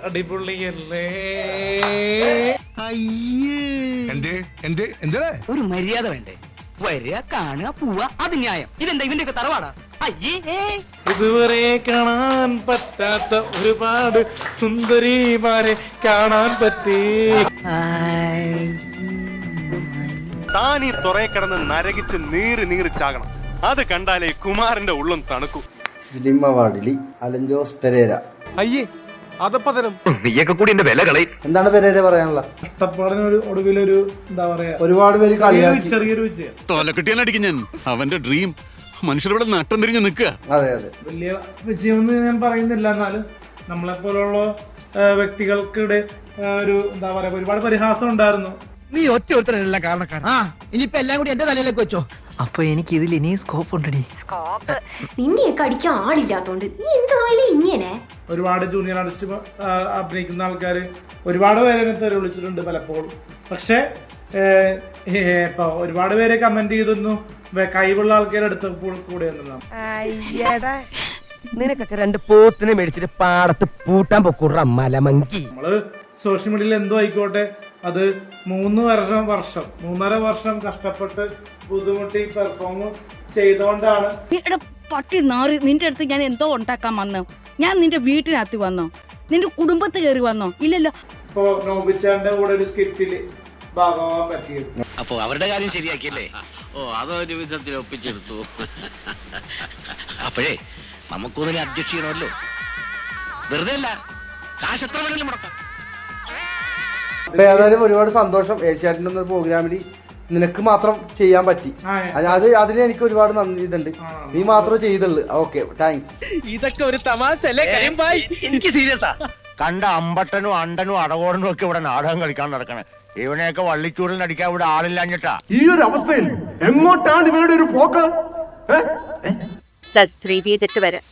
അടിപൊളിയല്ലേ? ഒരു മര്യാദ വേണ്ടേ? വരിക, കാണുക, പോവുക, അത് ന്യായം. ഇതെന്താ ഇവന്റെ ഒക്കെ തറവാടാ? ഇതുവരെ കാണാൻ പറ്റാത്ത ഒരുപാട് സുന്ദരിമാരെ കാണാൻ പറ്റി. താൻ ഈ തുറയെ കിടന്ന് നരകിച്ച് നീറി ചാകണം. അത് കണ്ടാലേ കുമാരന്റെ ഉള്ളം തണുക്കും. ഫിലിം അവാർഡിൽ അലൻ ജോസ് പെരേര. അയ്യേ അതപ്പതരം നീയൊക്കെ കൂടി എന്റെ വില കളയും. എന്താണ് പെരേര പറയാനുള്ള? കഷ്ടപ്പാടിന് ഒടുവിലൊരു എന്താ പറയാ, ഒരുപാട് പേര് ചെറിയൊരു വിജയം. തോലക്കെട്ടിയാനടിക്കും ഞാൻ. അവന്റെ ഡ്രീം മനുഷ്യരുടെ നട്ടം തിരിഞ്ഞ് നിൽക്കുക. അതെ അതെ, വലിയ വിജയം എന്ന് ഞാൻ പറയുന്നില്ല, എന്നാലും നമ്മളെ പോലുള്ള വ്യക്തികൾക്കിടെ ഒരു എന്താ പറയാ, ഒരുപാട് പരിഹാസം ഉണ്ടായിരുന്നു. നീ ഒറ്റ ഒരുത്തരല്ല കാരണക്കാരൻ. ഇനിയിപ്പോ എല്ലാം കൂടി എന്റെ തലയിലേക്ക് വെച്ചോ. അപ്പൊ എനിക്ക് ഇതിൽ ഇനിയും സ്കോപ്പ് ഉണ്ടടി. നിന്നെയൊക്കെ അടിക്കാൻ ആളില്ലാത്തോണ്ട് നീ എന്താ ഇങ്ങനെ. ഒരുപാട് ജൂനിയർ ആർട്ടിസ്റ്റ് അഭിനയിക്കുന്ന ആൾക്കാര് ഒരുപാട് പേരെ വിളിച്ചിട്ടുണ്ട് പലപ്പോഴും. പക്ഷെ ഇപ്പൊ ഒരുപാട് പേരെ കമന്റ് ചെയ്തൊന്നു കഴിവുള്ള ആൾക്കാരെ അടുത്തപ്പോൾ കൂടെ നിനക്കൊക്കെ രണ്ട് പോത്തിനെ മേടിച്ചിട്ട് പാടത്ത് പൂട്ടാൻ പൊക്കൂട മലമങ്കി. നമ്മള് സോഷ്യൽ മീഡിയയിൽ എന്തോ ആയിക്കോട്ടെ, അത് 3.5 വർഷം കഷ്ടപ്പെട്ട് ബുദ്ധിമുട്ടി പെർഫോം ചെയ്തോണ്ടാണ്. പട്ടി നാറി, നിന്റെ അടുത്ത് ഞാൻ എന്തോ ഉണ്ടാക്കാൻ വന്നോ? ഞാൻ നിന്റെ വീട്ടിനകത്ത് വന്നോ? നിന്റെ കുടുംബത്ത് കയറി വന്നോ? ഇല്ലല്ലോ. ഇപ്പൊ നോബിച്ചാന്റെ കൂടെ ഒരു സ്കിറ്റില് ഭാഗമാവാൻ പറ്റിയത്. അപ്പൊ അവരുടെ കാര്യം ശരിയാക്കിയല്ലേ? ഓ, അതൊരു വിധത്തിൽ ഒപ്പിച്ചെടുത്തു. അപ്പോഴേ നമുക്കൊന്നിനെ അഡ്ജസ്റ്റ് ചെയ്യണമല്ലോ. വെറുതെ അല്ല, കാശ് എത്ര വേണമെങ്കിലും മുടക്കാം. അപ്പൊ ഏതായാലും ഒരുപാട് സന്തോഷം. ഏഷ്യാനെറ്റ് പ്രോഗ്രാമിൽ നിനക്ക് മാത്രം ചെയ്യാൻ പറ്റി. അതിന് എനിക്ക് ഒരുപാട് നന്ദി ഇതുണ്ട്. നീ മാത്രമേ ചെയ്തുള്ളൂ. Okay, thanks. ഇതൊക്കെ ഒരു തമാശ അല്ലേ? എനിക്ക് സീരിയസാ. കണ്ട അമ്പട്ടനും അണ്ടനും അടകോടനും ഒക്കെ ഇവിടെ നാടകം കളിക്കാൻ നടക്കണേ. ഇവനെയൊക്കെ വള്ളിച്ചൂടിൽ അടിക്കാൻ ഇവിടെ ആളില്ലാഞ്ഞിട്ടാ. ഈ ഒരു അവസ്ഥയിൽ എങ്ങോട്ടാണ് ഇവരുടെ ഒരു പോക്ക്? സബ്സ്ക്രൈബ് ചെയ്തിട്ട് വരാം.